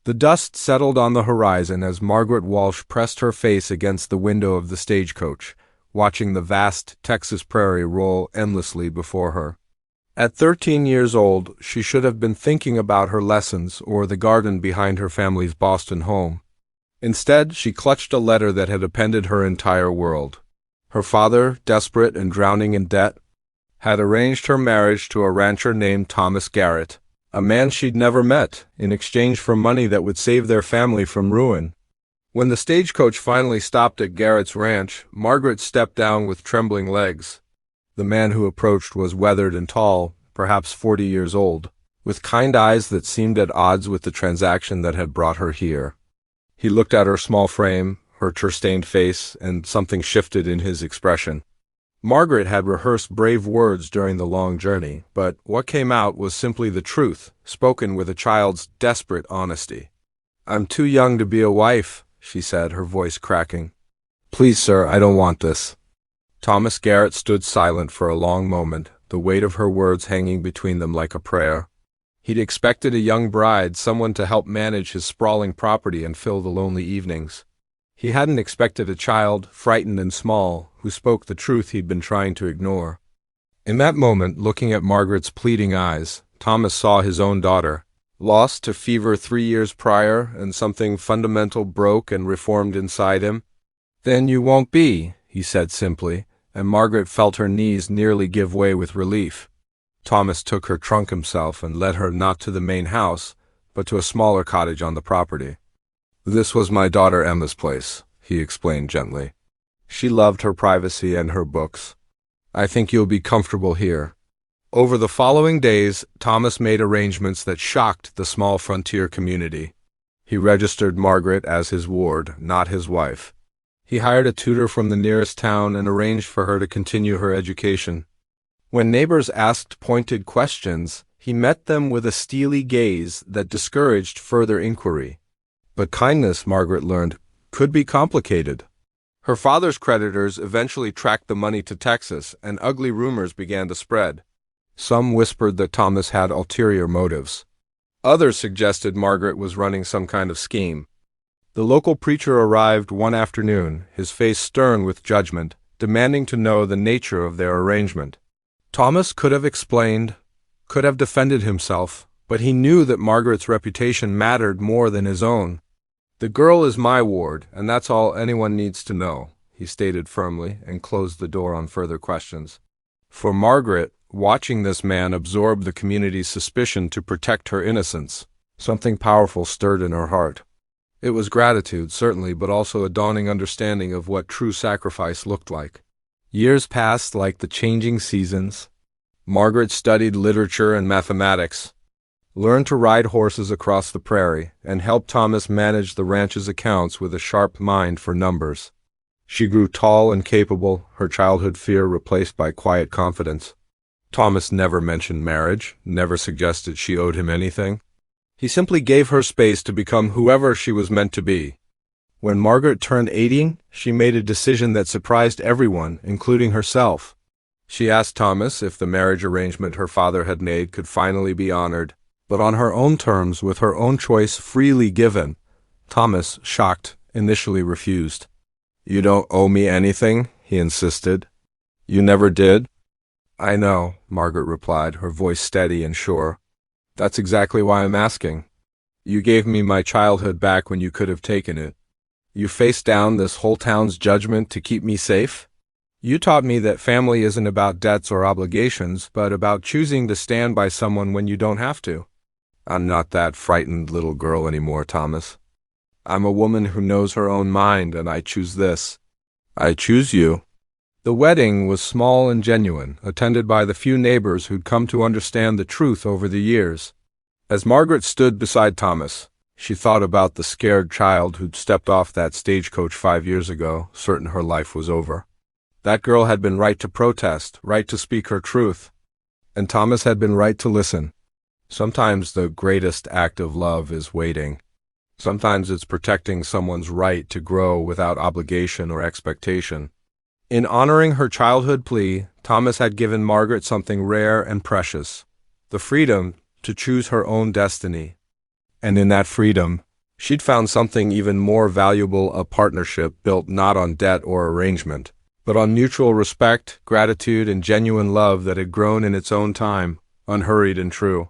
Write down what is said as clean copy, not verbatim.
The dust settled on the horizon as Margaret Walsh pressed her face against the window of the stagecoach, watching the vast Texas prairie roll endlessly before her. At 13 years old, she should have been thinking about her lessons or the garden behind her family's Boston home. Instead, she clutched a letter that had upended her entire world. Her father, desperate and drowning in debt, had arranged her marriage to a rancher named Thomas Garrett, a man she'd never met, in exchange for money that would save their family from ruin. When the stagecoach finally stopped at Garrett's ranch, Margaret stepped down with trembling legs. The man who approached was weathered and tall, perhaps 40 years old, with kind eyes that seemed at odds with the transaction that had brought her here. He looked at her small frame, her tear-stained face, and something shifted in his expression. Margaret had rehearsed brave words during the long journey, but what came out was simply the truth, spoken with a child's desperate honesty. "I'm too young to be a wife," she said, her voice cracking. "Please, sir, I don't want this." Thomas Garrett stood silent for a long moment, the weight of her words hanging between them like a prayer. He'd expected a young bride, someone to help manage his sprawling property and fill the lonely evenings. He hadn't expected a child, frightened and small, who spoke the truth he'd been trying to ignore. In that moment, looking at Margaret's pleading eyes, Thomas saw his own daughter, lost to fever 3 years prior, and something fundamental broke and reformed inside him. "Then you won't be," he said simply, and Margaret felt her knees nearly give way with relief. Thomas took her trunk himself and led her not to the main house, but to a smaller cottage on the property. "This was my daughter Emma's place," he explained gently. "She loved her privacy and her books. I think you'll be comfortable here." Over the following days, Thomas made arrangements that shocked the small frontier community. He registered Margaret as his ward, not his wife. He hired a tutor from the nearest town and arranged for her to continue her education. When neighbors asked pointed questions, he met them with a steely gaze that discouraged further inquiry. But kindness, Margaret learned, could be complicated. Her father's creditors eventually tracked the money to Texas, and ugly rumors began to spread. Some whispered that Thomas had ulterior motives. Others suggested Margaret was running some kind of scheme. The local preacher arrived one afternoon, his face stern with judgment, demanding to know the nature of their arrangement. Thomas could have explained, could have defended himself, but he knew that Margaret's reputation mattered more than his own. "The girl is my ward, and that's all anyone needs to know," he stated firmly, and closed the door on further questions. For Margaret, watching this man absorb the community's suspicion to protect her innocence, something powerful stirred in her heart. It was gratitude, certainly, but also a dawning understanding of what true sacrifice looked like. Years passed like the changing seasons. Margaret studied literature and mathematics, learned to ride horses across the prairie, and helped Thomas manage the ranch's accounts with a sharp mind for numbers. She grew tall and capable, her childhood fear replaced by quiet confidence. Thomas never mentioned marriage, never suggested she owed him anything. He simply gave her space to become whoever she was meant to be. When Margaret turned 18, she made a decision that surprised everyone, including herself. She asked Thomas if the marriage arrangement her father had made could finally be honored, but on her own terms, with her own choice freely given. Thomas, shocked, initially refused. "You don't owe me anything," he insisted. "You never did." "I know," Margaret replied, her voice steady and sure. "That's exactly why I'm asking. You gave me my childhood back when you could have taken it. You faced down this whole town's judgment to keep me safe. You taught me that family isn't about debts or obligations, but about choosing to stand by someone when you don't have to." "I'm not that frightened little girl anymore, Thomas. I'm a woman who knows her own mind, and I choose this. I choose you." The wedding was small and genuine, attended by the few neighbors who'd come to understand the truth over the years. As Margaret stood beside Thomas, she thought about the scared child who'd stepped off that stagecoach 5 years ago, certain her life was over. That girl had been right to protest, right to speak her truth, and Thomas had been right to listen. Sometimes the greatest act of love is waiting. Sometimes it's protecting someone's right to grow without obligation or expectation. In honoring her childhood plea, Thomas had given Margaret something rare and precious, the freedom to choose her own destiny. And in that freedom, She'd found something even more valuable, a partnership built not on debt or arrangement, but on mutual respect, gratitude, and genuine love that had grown in its own time, unhurried and true.